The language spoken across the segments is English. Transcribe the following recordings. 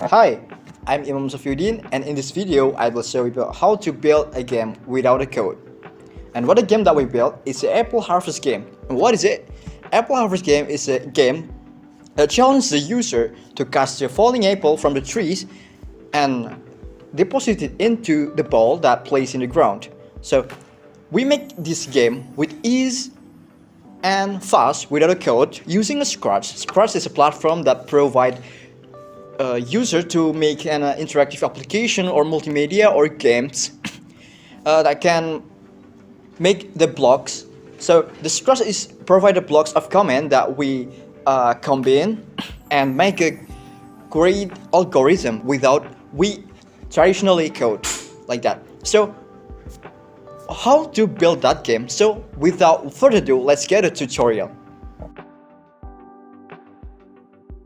Hi, I'm Imam Safiuddin, and in this video I will show you how to build a game without a code. And what the game that we built is the Apple Harvest game. And what is it? Apple Harvest game is a game that challenges the user to cast a falling apple from the trees and deposit it into the ball that plays in the ground. So we make this game with ease and fast without a code using a Scratch. Scratch is a platform that provides user to make an interactive application or multimedia or games that can make the blocks. So the Scratch is provided blocks of command that we combine and make a great algorithm without we traditionally code like that. So how to build that game? So without further ado, let's get a tutorial.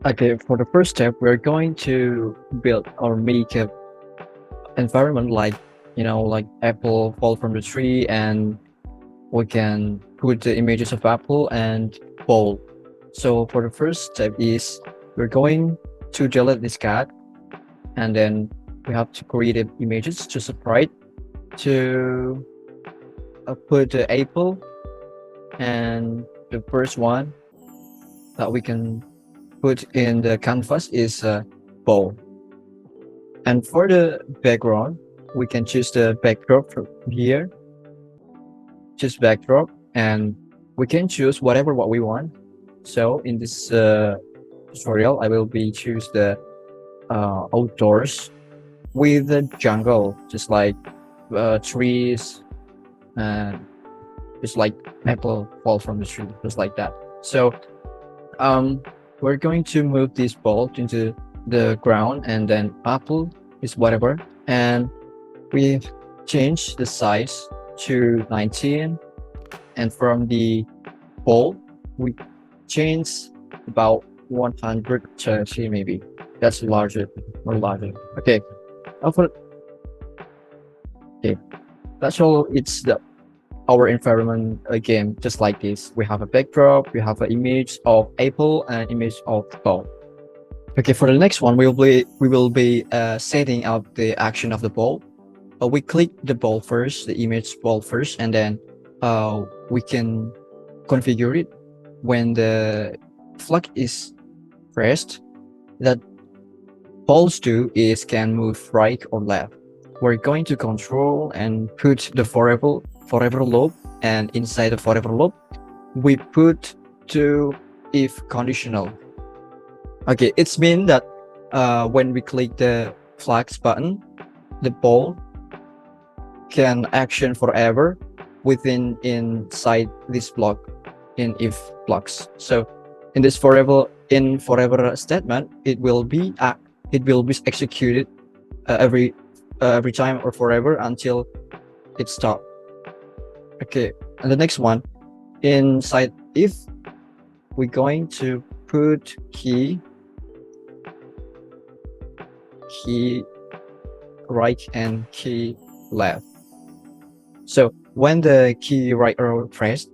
Okay, for the first step, we're going to build or make a environment like, like apple fall from the tree, and we can put the images of apple and bowl. So for the first step is we're going to delete this cat, and then we have to create images to separate to put the apple, and the first one that we can put in the canvas is a bowl. And for the background, we can choose the backdrop from here, choose backdrop, and we can choose what we want. So in this tutorial, I will be choose the outdoors with the jungle, just like trees, and just like apple fall from the tree, just like that. So um, we're going to move this ball into the ground, and then apple is whatever, and we change the size to 19, and from the ball we change about 130, maybe that's larger, more larger. Okay, for, okay, that's all. It's the our environment again, just like this. We have a backdrop, we have an image of apple and image of ball. Okay, for the next one, we will be setting up the action of the ball. We click the ball first, the image ball first, and then we can configure it. When the flag is pressed, that balls do is can move right or left. We're going to control and put the forever loop, and inside the forever loop, we put to if conditional. Okay, it's mean that when we click the flags button, the ball can action forever within inside this block in if blocks. So in this forever statement, it will be executed every time or forever until it stop. Okay, and the next one, inside if, we're going to put key right and key left. So when the key right arrow pressed,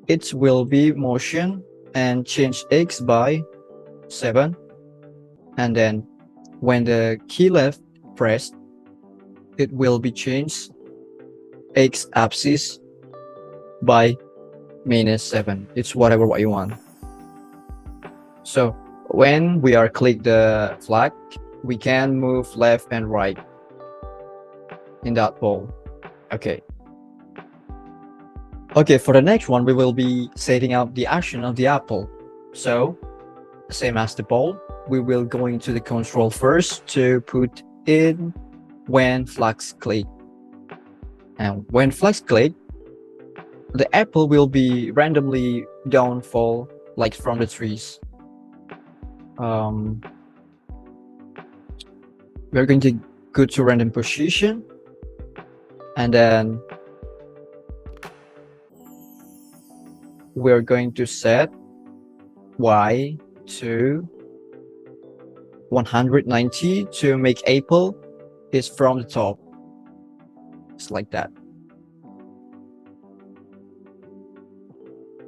it will be motion and change x by 7, and then when the key left pressed, it will be changed x axis by -7. It's whatever what you want. So when we are click the flag, we can move left and right in that ball. Okay. Okay, for the next one, we will be setting up the action of the apple. So same as the ball, we will go into the control first to put in when flags click. And when flags click, the apple will be randomly downfall like from the trees. We're going to go to random position, and then we're going to set y to 190 to make apple is from the top. It's like that.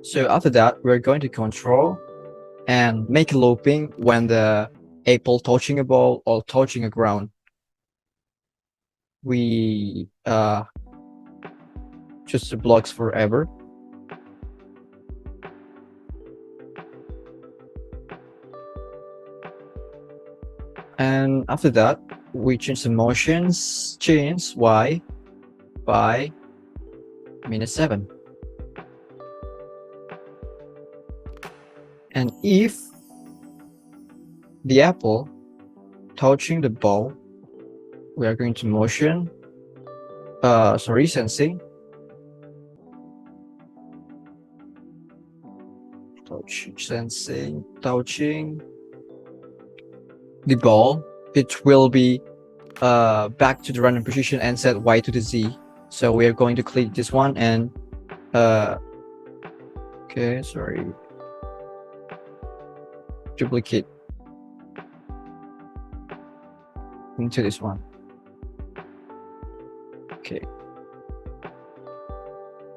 So after that, we're going to control and make looping when the apple touching a ball or touching a ground, we choose the blocks forever. And after that, we change the motions, change y by -7. And if the apple touching the ball, we are going to motion, sensing, touching the ball, it will be back to the random position and set y to the z. So we are going to click this one and okay, sorry, duplicate into this one. Okay,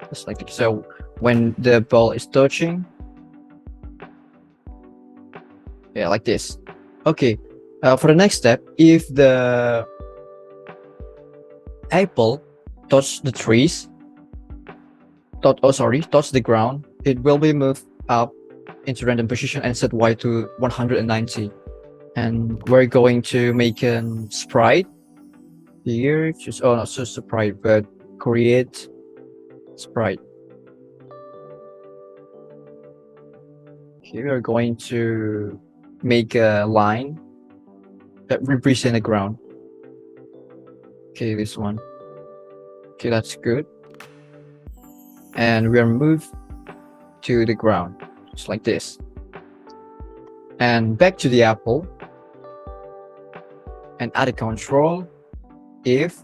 just like it. So when the ball is touching, yeah, like this. Okay, for the next step, if the apple touch the trees, touch the ground, it will be moved up into random position and set y to 190. And we're going to make a sprite here. Just not so sprite, but create sprite. Here we are going to make a line that represent the ground. Okay, this one. Okay, that's good. And we are moved to the ground, just like this. And back to the apple. And add a control if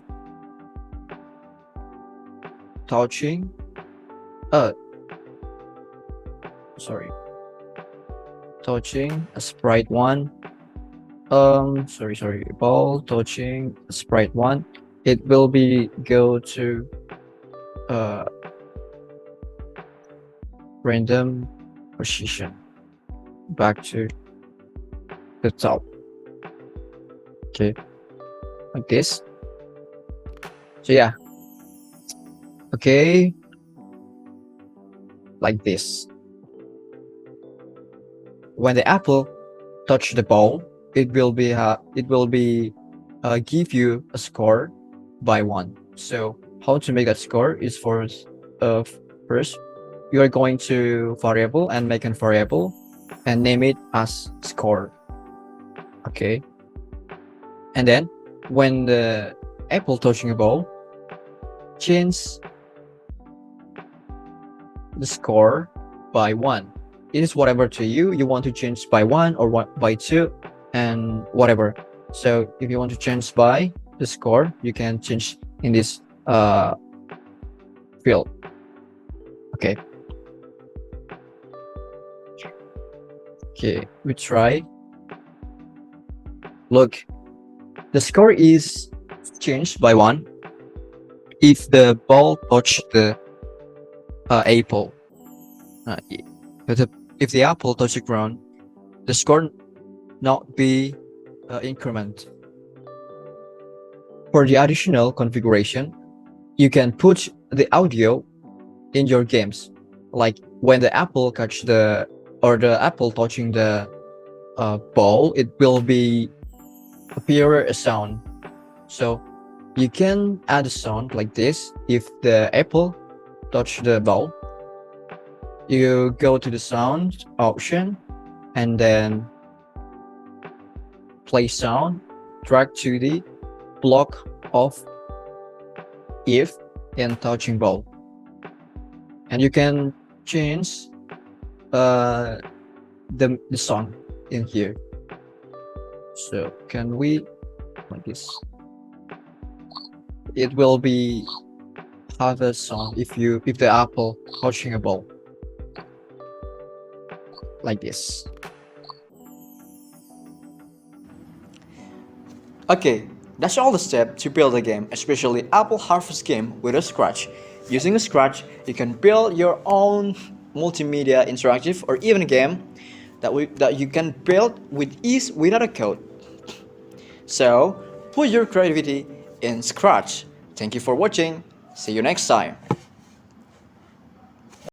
touching touching a sprite one, ball touching a sprite one, it will be go to random position back to the top. Okay, like this. So yeah, okay, like this. When the apple touch the ball, it will be give you a score by 1. So how to make that score is first you are going to variable and make a variable and name it as score. Okay. And then when the apple touching a ball, change the score by 1. It is whatever to you. You want to change by 1 or by 2 and whatever. So if you want to change by the score, you can change in this field. Okay. Okay, we try. Look, the score is changed by 1 if the ball touched the apple. But if the apple touch the ground, the score not be increment. For the additional configuration, you can put the audio in your games, like when the apple catch the apple touching the ball, it will be appear a sound. So you can add a sound like this. If the apple touch the ball, you go to the sound option and then play sound, drag to the block of if and touching ball, and you can change the song in here. So can we like this? It will be have a song if the apple touching a ball like this. Okay, that's all the steps to build a game, especially Apple Harvest game with a Scratch. Using a Scratch, you can build your own multimedia interactive or even a game that you can build with ease without a code. So put your creativity in Scratch. Thank you for watching. See you next time.